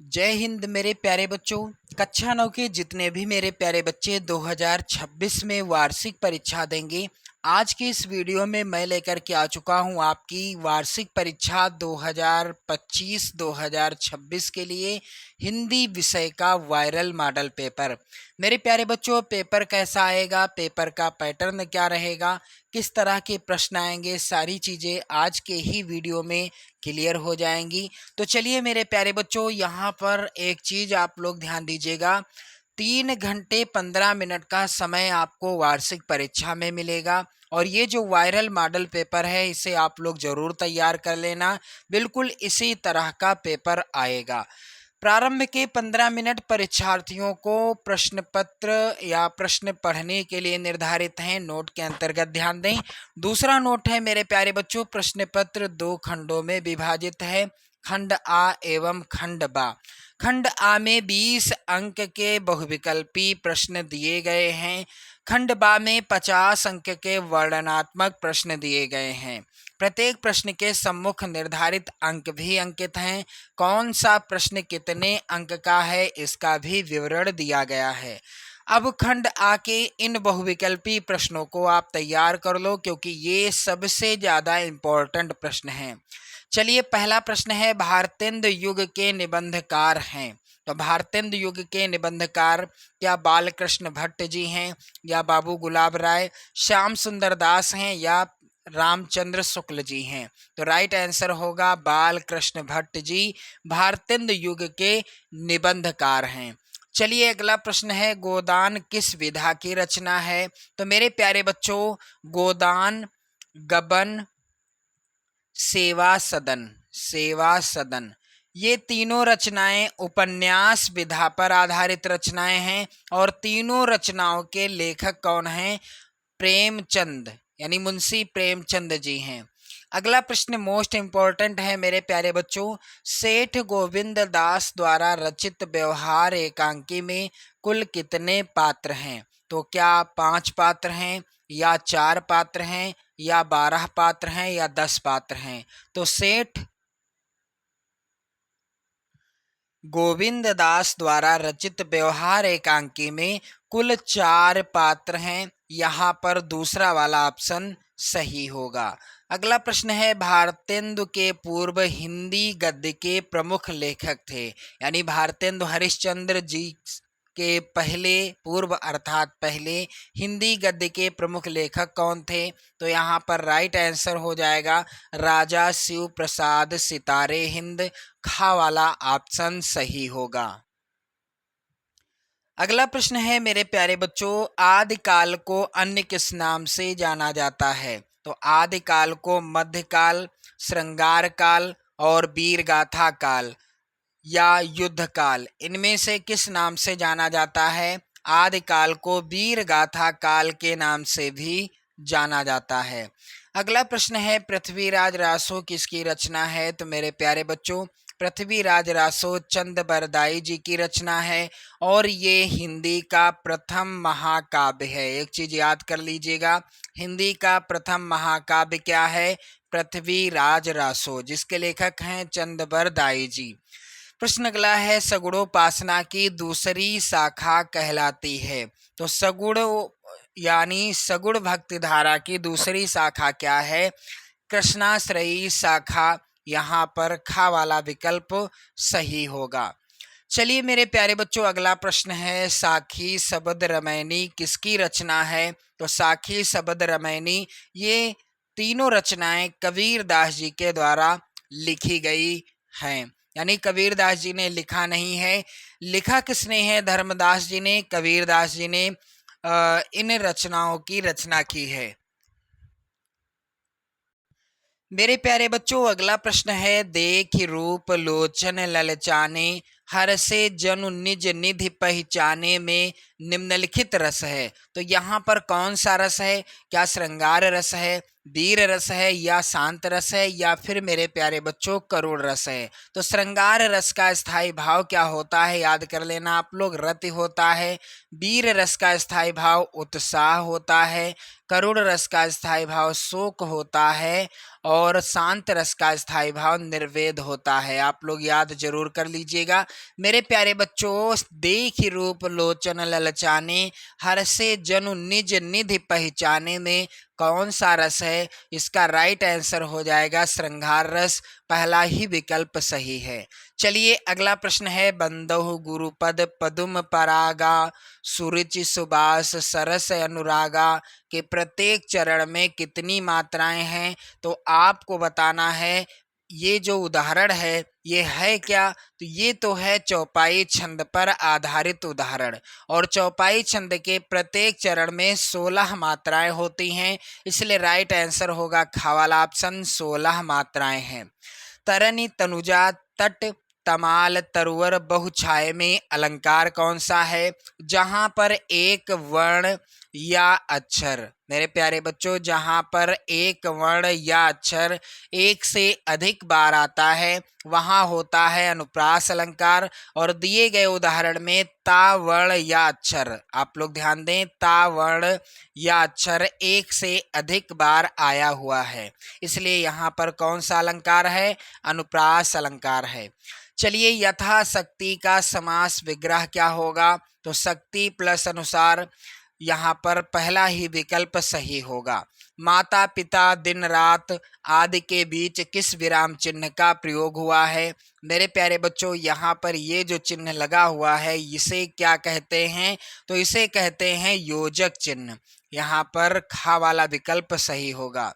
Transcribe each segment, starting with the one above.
जय हिंद मेरे प्यारे बच्चों। कक्षा 9 के जितने भी मेरे प्यारे बच्चे 2026 में वार्षिक परीक्षा देंगे, आज की इस वीडियो में मैं लेकर के आ चुका हूं आपकी वार्षिक परीक्षा 2025-2026 के लिए हिंदी विषय का वायरल मॉडल पेपर। मेरे प्यारे बच्चों, पेपर कैसा आएगा, पेपर का पैटर्न क्या रहेगा, किस तरह के प्रश्न आएंगे, सारी चीज़ें आज के ही वीडियो में क्लियर हो जाएंगी। तो चलिए मेरे प्यारे बच्चों, यहाँ पर एक चीज़ आप लोग ध्यान दीजिएगा। 3 घंटे 15 मिनट का समय आपको वार्षिक परीक्षा में मिलेगा और ये जो वायरल मॉडल पेपर है इसे आप लोग ज़रूर तैयार कर लेना। बिल्कुल इसी तरह का पेपर आएगा। प्रारंभ के 15 मिनट परीक्षार्थियों को प्रश्न पत्र या प्रश्न पढ़ने के लिए निर्धारित हैं। नोट के अंतर्गत ध्यान दें। दूसरा नोट है मेरे प्यारे बच्चों, प्रश्न पत्र 2 खंडों में विभाजित है, खंड आ एवं खंड बा। खंड आ में 20 अंक के बहुविकल्पी प्रश्न दिए गए हैं। खंड बा में 50 अंक के वर्णनात्मक प्रश्न दिए गए हैं। प्रत्येक प्रश्न के सम्मुख निर्धारित अंक भी अंकित हैं। कौन सा प्रश्न कितने अंक का है इसका भी विवरण दिया गया है। अब खंड आ के इन बहुविकल्पी प्रश्नों को आप तैयार कर लो क्योंकि ये सबसे ज़्यादा इम्पोर्टेंट प्रश्न हैं। चलिए, पहला प्रश्न है, भारतेंदु युग के निबंधकार हैं। तो भारतेंदु युग के निबंधकार क्या बालकृष्ण भट्ट जी हैं, या बाबू गुलाब राय, श्याम सुंदर दास हैं, या रामचंद्र शुक्ल जी हैं। तो राइट आंसर होगा बाल कृष्ण भट्ट जी भारतेंदु युग के निबंधकार हैं। चलिए, अगला प्रश्न है, गोदान किस विधा की रचना है। तो मेरे प्यारे बच्चों, गोदान, गबन, सेवा सदन ये तीनों रचनाएं उपन्यास विधा पर आधारित रचनाएं हैं और तीनों रचनाओं के लेखक कौन हैं? प्रेमचंद, यानी मुंशी प्रेमचंद जी हैं। अगला प्रश्न मोस्ट इंपॉर्टेंट है मेरे प्यारे बच्चों, सेठ गोविंद दास द्वारा रचित व्यवहार एकांकी में कुल कितने पात्र हैं? तो क्या 5 पात्र हैं, या 4 पात्र हैं, या 12 पात्र हैं, या 10 पात्र हैं? तो सेठ गोविंद दास द्वारा रचित व्यवहार एकांकी में कुल 4 पात्र हैं। यहाँ पर दूसरा वाला ऑप्शन सही होगा। अगला प्रश्न है, भारतेंदु के पूर्व हिंदी गद्य के प्रमुख लेखक थे, यानी भारतेंदु हरिश्चंद्र जी के पहले पूर्व अर्थात पहले हिंदी गद्य के प्रमुख लेखक कौन थे? तो यहाँ पर राइट आंसर हो जाएगा राजा शिव प्रसाद सितारे हिंद। खा वाला ऑप्शन सही होगा। अगला प्रश्न है मेरे प्यारे बच्चों, आदिकाल को अन्य किस नाम से जाना जाता है? तो आदिकाल को मध्यकाल, श्रृंगार काल और वीरगाथा काल या युद्ध काल, इनमें से किस नाम से जाना जाता है? आदिकाल को वीरगाथा काल के नाम से भी जाना जाता है। अगला प्रश्न है, पृथ्वीराज रासो किसकी रचना है? तो मेरे प्यारे बच्चों, पृथ्वीराज रासो चंद बरदाई जी की रचना है और ये हिंदी का प्रथम महाकाव्य है। एक चीज याद कर लीजिएगा, हिंदी का प्रथम महाकाव्य क्या है? पृथ्वीराज रासो, जिसके लेखक हैं चंद बरदाई जी। प्रश्न अगला है, सगुणोपासना की दूसरी शाखा कहलाती है। तो सगुण यानी सगुण भक्ति धारा की दूसरी शाखा क्या है? कृष्णाश्रयी शाखा। यहाँ पर खा वाला विकल्प सही होगा। चलिए मेरे प्यारे बच्चों, अगला प्रश्न है, साखी शबद रमैनी किसकी रचना है? तो साखी शबद रमैनी ये तीनों रचनाएं कबीरदास जी के द्वारा लिखी गई हैं, यानी कबीरदास जी ने लिखा नहीं है। लिखा किसने है? धर्मदास जी ने, कबीरदास जी ने इन रचनाओं की रचना की है। मेरे प्यारे बच्चों, अगला प्रश्न है, देख रूप लोचन ललचाने हर से जनु निज निधि पहचाने में निम्नलिखित रस है। तो यहाँ पर कौन सा रस है? क्या श्रृंगार रस है, वीर रस है, या शांत रस है, या फिर मेरे प्यारे बच्चों करुण रस है? तो श्रृंगार रस का स्थायी भाव क्या होता है? याद कर लेना आप लोग, रति होता है। वीर रस का स्थायी भाव उत्साह होता है। करुण रस का स्थायी भाव शोक होता है और शांत रस का स्थायी भाव निर्वेद होता है। आप लोग याद जरूर कर लीजिएगा। मेरे प्यारे बच्चों, देख रूप लोचन ललचाने, हर से जनु निज निधि पहचाने में कौन सा रस है? इसका राइट आंसर हो जाएगा श्रृंगार रस। पहला ही विकल्प सही है। चलिए अगला प्रश्न है, बंदहु गुरुपद पदुम परागा, सुरुचि सुबास सरस अनुरागा के प्रत्येक चरण में कितनी मात्राएं हैं? तो आपको बताना है। ये जो उदाहरण है ये है क्या? तो ये तो है चौपाई छंद पर आधारित उदाहरण, और चौपाई छंद के प्रत्येक चरण में 16 मात्राएं होती हैं, इसलिए राइट आंसर होगा खा वाला ऑप्शन, 16 मात्राएं हैं। तरनी तनुजा तट तमाल तरुवर बहुछाये में अलंकार कौन सा है? जहां पर एक वर्ण या अक्षर, मेरे प्यारे बच्चों, जहां पर एक वर्ण या अक्षर एक से अधिक बार आता है वहां होता है अनुप्रास अलंकार। और दिए गए उदाहरण में ता वर्ण या अक्षर, आप लोग ध्यान दें, ता वर्ण या अक्षर एक से अधिक बार आया हुआ है, इसलिए यहाँ पर कौन सा अलंकार है? अनुप्रास अलंकार है। चलिए यथाशक्ति का समास विग्रह क्या होगा? तो शक्ति प्लस अनुसार, यहाँ पर पहला ही विकल्प सही होगा। माता पिता दिन रात आदि के बीच किस विराम चिन्ह का प्रयोग हुआ है? मेरे प्यारे बच्चों, यहाँ पर ये जो चिन्ह लगा हुआ है इसे क्या कहते हैं? तो इसे कहते हैं योजक चिन्ह। यहाँ पर खा वाला विकल्प सही होगा।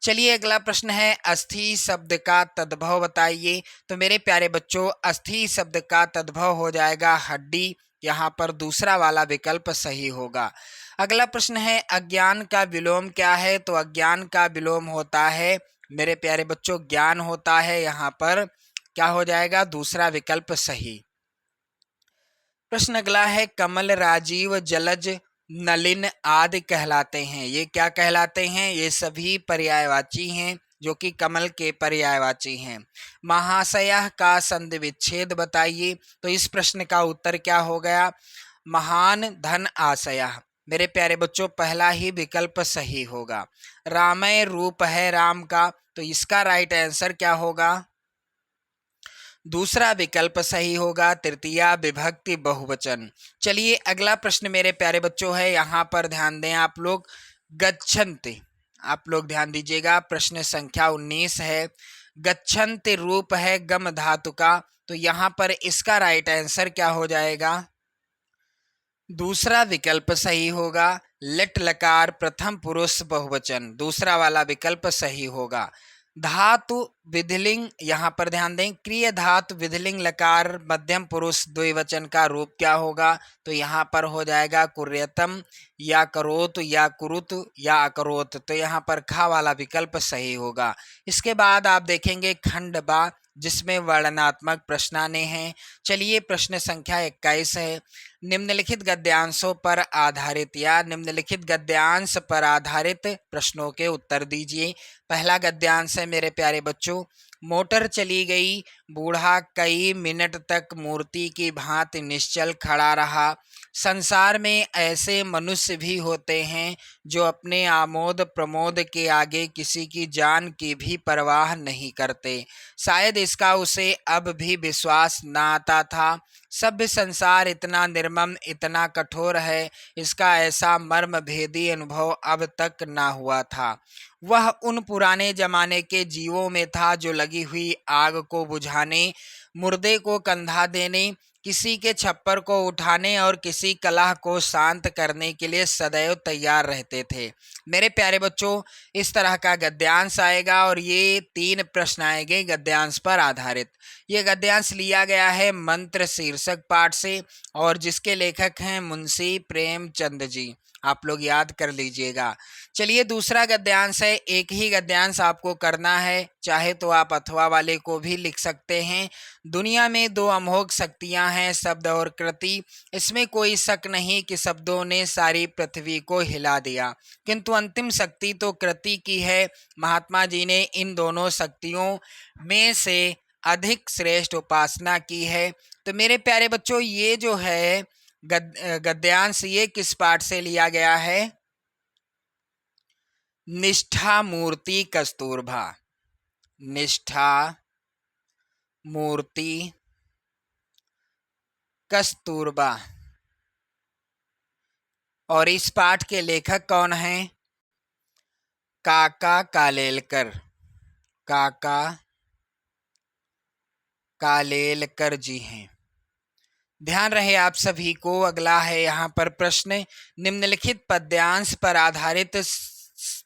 चलिए अगला प्रश्न है, अस्थि शब्द का तद्भव बताइए। तो मेरे प्यारे बच्चों, अस्थि शब्द का तद्भव हो जाएगा हड्डी, यहाँ पर दूसरा वाला विकल्प सही होगा। अगला प्रश्न है, अज्ञान का विलोम क्या है? तो अज्ञान का विलोम होता है मेरे प्यारे बच्चों ज्ञान होता है, यहाँ पर क्या हो जाएगा? दूसरा विकल्प सही। प्रश्न अगला है, कमल राजीव जलज नलिन आदि कहलाते हैं। ये क्या कहलाते हैं? ये सभी पर्यायवाची हैं जो कि कमल के पर्यायवाची हैं। महाशयः का संधि विच्छेद बताइए। तो इस प्रश्न का उत्तर क्या हो गया? महान धन आशयः। मेरे प्यारे बच्चों, पहला ही विकल्प सही होगा। रामय रूप है राम का, तो इसका राइट आंसर क्या होगा? दूसरा विकल्प सही होगा, तृतीया विभक्ति बहुवचन। चलिए अगला प्रश्न मेरे प्यारे बच्चों है, यहाँ पर ध्यान दें आप लोग। गच्छन्ति, आप लोग ध्यान दीजिएगा, प्रश्न संख्या 19 है। गच्छन्ति रूप है गम धातु का, तो यहाँ पर इसका राइट आंसर क्या हो जाएगा? दूसरा विकल्प सही होगा। लट लकार प्रथम पुरुष बहुवचन, दूसरा वाला विकल्प सही होगा। धातु विधिलिंग, यहाँ पर ध्यान दें, क्रिय धातु विधिलिंग लकार मध्यम पुरुष द्विवचन का रूप क्या होगा? तो यहाँ पर हो जाएगा कुर्यतम या करोत या कुरुत या अकरोत, तो यहाँ पर खा वाला विकल्प सही होगा। इसके बाद आप देखेंगे खंड बा, जिसमें वर्णनात्मक प्रश्न आने हैं। चलिए प्रश्न संख्या 21 है। निम्नलिखित गद्यांशों पर आधारित या निम्नलिखित गद्यांश पर आधारित प्रश्नों के उत्तर दीजिए। पहला गद्यांश है मेरे प्यारे बच्चों, मोटर चली गई, बूढ़ा कई मिनट तक मूर्ति की भांति निश्चल खड़ा रहा। संसार में ऐसे मनुष्य भी होते हैं जो अपने आमोद प्रमोद के आगे किसी की जान की भी परवाह नहीं करते। शायद इसका उसे अब भी विश्वास न आता था। सभ्य संसार इतना निर्मम, इतना कठोर है, इसका ऐसा मर्म भेदी अनुभव अब तक ना हुआ था। वह उन पुराने जमाने के जीवों में था जो लगी हुई आग को बुझाने, मुर्दे को कंधा देने, किसी के छप्पर को उठाने और किसी कलह को शांत करने के लिए सदैव तैयार रहते थे। मेरे प्यारे बच्चों, इस तरह का गद्यांश आएगा और ये 3 प्रश्न आएंगे गद्यांश पर आधारित। ये गद्यांश लिया गया है मंत्र शीर्षक पाठ से और जिसके लेखक हैं मुंशी प्रेमचंद जी, आप लोग याद कर लीजिएगा। चलिए दूसरा गद्यांश है, एक ही गद्यांश आपको करना है, चाहे तो आप अथवा वाले को भी लिख सकते हैं। दुनिया में 2 अमोघ शक्तियां हैं, शब्द और कृति। इसमें कोई शक नहीं कि शब्दों ने सारी पृथ्वी को हिला दिया, किंतु अंतिम शक्ति तो कृति की है। महात्मा जी ने इन दोनों शक्तियों में से अधिक श्रेष्ठ उपासना की है। तो मेरे प्यारे बच्चों, ये जो है गद्यांश ये किस पाठ से लिया गया है? निष्ठा मूर्ति कस्तूरबा। निष्ठा, मूर्ति, कस्तूरबा। और इस पाठ के लेखक कौन हैं? काका कालेलकर। काका कालेलकर जी हैं। ध्यान रहे आप सभी को। अगला है यहाँ पर प्रश्न, निम्नलिखित पद्यांश पर आधारित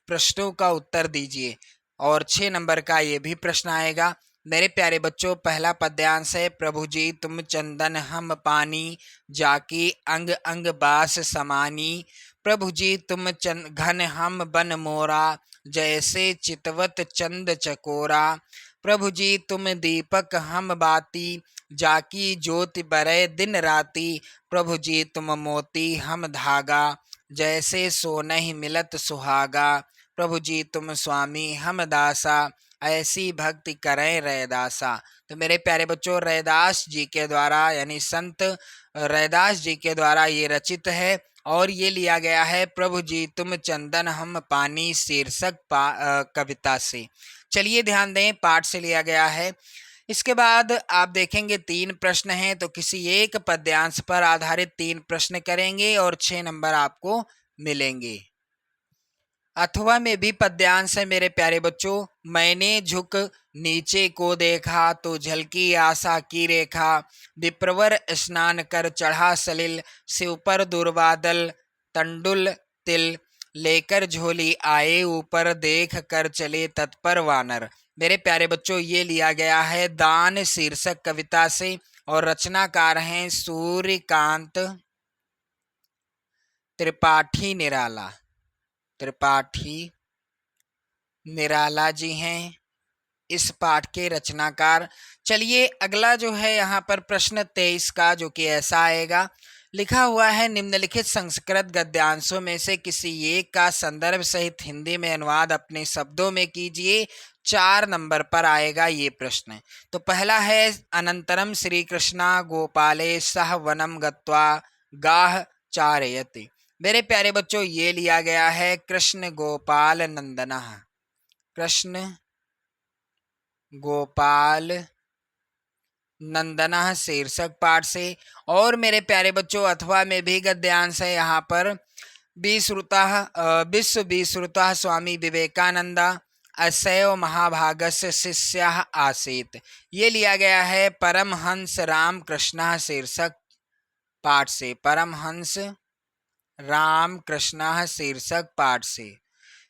प्रश्नों का उत्तर दीजिए। और 6 नंबर का ये भी प्रश्न आएगा। मेरे प्यारे बच्चों, पहला पद्यांश है, प्रभु जी तुम चंदन हम पानी, जाकी अंग अंग बास समानी। प्रभु जी तुम घन हम बन मोरा, जैसे चितवत चंद चकोरा। प्रभु जी तुम दीपक हम बाती, जाकी ज्योति बरै दिन राती। प्रभु जी तुम मोती हम धागा, जैसे सोनहि मिलत सुहागा। प्रभु जी तुम स्वामी हम दासा, ऐसी भक्ति करें रैदासा। तो मेरे प्यारे बच्चों, रैदास जी के द्वारा यानी संत रैदास जी के द्वारा ये रचित है और ये लिया गया है प्रभु जी तुम चंदन हम पानी शीर्षक कविता से। चलिए ध्यान दें, पाठ से लिया गया है। इसके बाद आप देखेंगे 3 प्रश्न हैं, तो किसी एक पद्यांश पर आधारित 3 प्रश्न करेंगे और 6 नंबर आपको मिलेंगे। अथवा में भी पद्यांश है मेरे प्यारे बच्चों। मैंने झुक नीचे को देखा, तो झलकी आशा की रेखा। विप्रवर स्नान कर चढ़ा सलिल, शिव पर दुर्बादल तंडुल तिल। लेकर झोली आए ऊपर, देख कर चले तत्पर वानर। मेरे प्यारे बच्चों, ये लिया गया है दान शीर्षक कविता से और रचनाकार हैं सूर्यकांत त्रिपाठी निराला। त्रिपाठी निराला जी हैं इस पाठ के रचनाकार। चलिए अगला जो है यहाँ पर प्रश्न 23 का, जो कि ऐसा आएगा। लिखा हुआ है, निम्नलिखित संस्कृत गद्यांशों में से किसी एक का संदर्भ सहित हिंदी में अनुवाद अपने शब्दों में कीजिए। 4 नंबर पर आएगा ये प्रश्न। तो पहला है, अनंतरम श्री कृष्णा गोपाले सह वनम गत्वा गाह चारयति। मेरे प्यारे बच्चों, ये लिया गया है कृष्ण गोपाल नंदना, कृष्ण गोपाल नंदना शीर्षक पाठ से। और मेरे प्यारे बच्चों, अथवा में भी गद्यांश है यहाँ पर, विश्व विश्रुतः स्वामी विवेकानंदा असैव महाभागस्य शिष्य आसीत। ये लिया गया है परमहंस राम कृष्ण शीर्षक पाठ से। परमहंस राम कृष्ण शीर्षक पाठ से।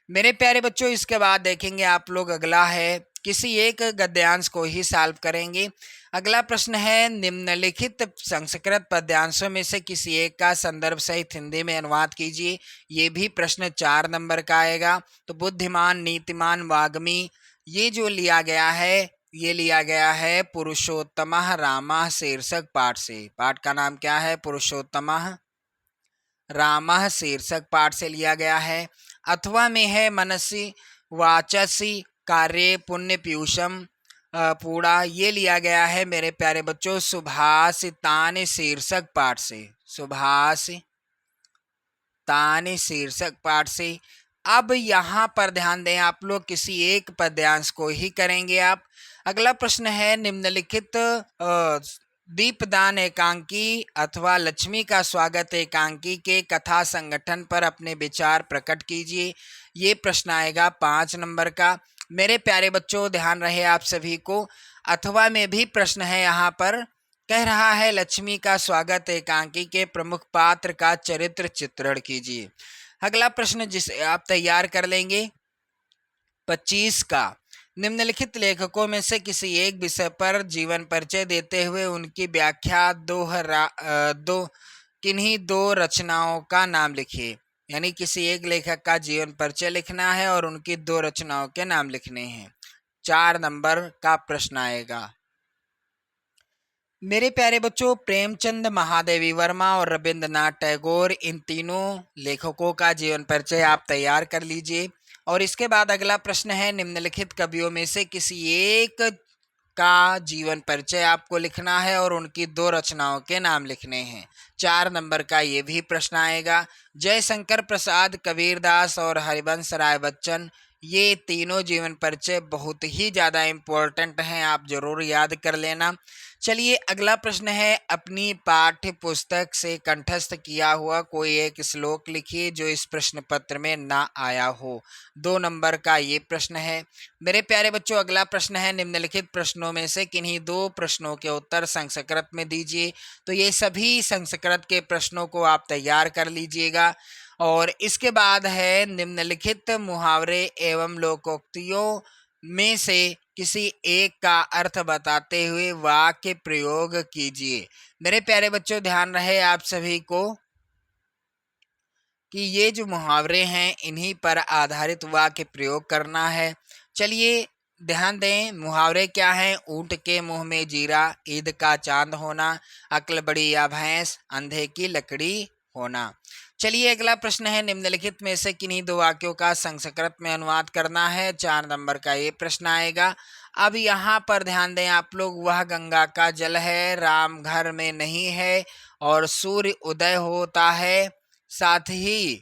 मेरे प्यारे बच्चों, इसके बाद देखेंगे आप लोग, अगला है, किसी एक गद्यांश को ही सॉल्व करेंगे। अगला प्रश्न है, निम्नलिखित संस्कृत पद्यांशों में से किसी एक का संदर्भ सहित हिंदी में अनुवाद कीजिए। ये भी प्रश्न 4 नंबर का आएगा। तो बुद्धिमान नीतिमान वाग्मी, ये जो लिया गया है, ये लिया गया है पुरुषोत्तमः रामः शीर्षक पाठ से। पाठ का नाम क्या है? पुरुषोत्तमः रामः शीर्षक पाठ से लिया गया है। अथवा में है, मनसी वाचसी कार्य पुण्य पीयूषम पूरा। ये लिया गया है मेरे प्यारे बच्चों सुभाषितान शीर्षक पाठ से। सुभाषितान शीर्षक पाठ से। अब यहाँ पर ध्यान दें आप लोग, किसी एक पद्यांश को ही करेंगे आप। अगला प्रश्न है, निम्नलिखित दीपदान एकांकी अथवा लक्ष्मी का स्वागत एकांकी के कथा संगठन पर अपने विचार प्रकट कीजिए। ये प्रश्न आएगा 5 नंबर का। मेरे प्यारे बच्चों, ध्यान रहे आप सभी को, अथवा में भी प्रश्न है यहाँ पर, कह रहा है लक्ष्मी का स्वागत एकांकी के प्रमुख पात्र का चरित्र चित्रण कीजिए। अगला प्रश्न जिसे आप तैयार कर लेंगे 25 का, निम्नलिखित लेखकों में से किसी एक विषय पर जीवन परिचय देते हुए उनकी व्याख्या किन्हीं 2 रचनाओं का नाम लिखिए। यानी किसी एक लेखक का जीवन परिचय लिखना है और उनकी 2 रचनाओं के नाम लिखने हैं। 4 नंबर का प्रश्न आएगा। मेरे प्यारे बच्चों, प्रेमचंद महादेवी वर्मा और रविंद्रनाथ टैगोर, इन तीनों लेखकों का जीवन परिचय आप तैयार कर लीजिए। और इसके बाद अगला प्रश्न है, निम्नलिखित कवियों में से किसी एक का जीवन परिचय आपको लिखना है और उनकी 2 रचनाओं के नाम लिखने हैं। 4 नंबर का ये भी प्रश्न आएगा। जयशंकर प्रसाद, कबीरदास और हरिवंश राय बच्चन, ये तीनों जीवन परिचय बहुत ही ज़्यादा इम्पोर्टेंट हैं, आप ज़रूर याद कर लेना। चलिए अगला प्रश्न है, अपनी पाठ्य पुस्तक से कंठस्थ किया हुआ कोई एक श्लोक लिखिए जो इस प्रश्न पत्र में ना आया हो। 2 नंबर का ये प्रश्न है। मेरे प्यारे बच्चों, अगला प्रश्न है, निम्नलिखित प्रश्नों में से किन्हीं 2 प्रश्नों के उत्तर संस्कृत में दीजिए। तो ये सभी संस्कृत के प्रश्नों को आप तैयार कर लीजिएगा। और इसके बाद है, निम्नलिखित मुहावरे एवं लोकोक्तियों में से किसी एक का अर्थ बताते हुए वाक्य प्रयोग कीजिए। मेरे प्यारे बच्चों, ध्यान रहे आप सभी को कि ये जो मुहावरे हैं इन्हीं पर आधारित वाक्य प्रयोग करना है। चलिए ध्यान दें, मुहावरे क्या हैं? ऊँट के मुंह में जीरा, ईद का चांद होना, अक्ल बड़ी या भैंस, अंधे की लकड़ी होना। चलिए अगला प्रश्न है, निम्नलिखित में से किन्हीं 2 वाक्यों का संस्कृत में अनुवाद करना है। 4 नंबर का ये प्रश्न आएगा। अब यहाँ पर ध्यान दें आप लोग, वह गंगा का जल है, राम घर में नहीं है, और सूर्य उदय होता है, साथ ही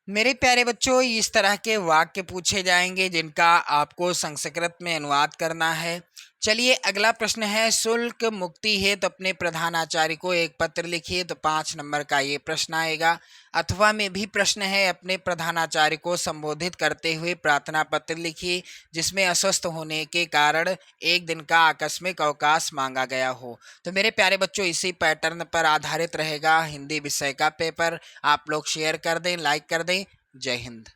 मेरे प्यारे बच्चों, इस तरह के वाक्य पूछे जाएंगे जिनका आपको संस्कृत में अनुवाद करना है। चलिए अगला प्रश्न है, शुल्क मुक्ति हेतु अपने प्रधानाचार्य को एक पत्र लिखिए। तो 5 नंबर का ये प्रश्न आएगा। अथवा में भी प्रश्न है, अपने प्रधानाचार्य को संबोधित करते हुए प्रार्थना पत्र लिखिए जिसमें अस्वस्थ होने के कारण एक दिन का आकस्मिक अवकाश मांगा गया हो। तो मेरे प्यारे बच्चों, इसी पैटर्न पर आधारित रहेगा हिंदी विषय का पेपर। आप लोग शेयर कर दें, लाइक कर दें। जय हिंद।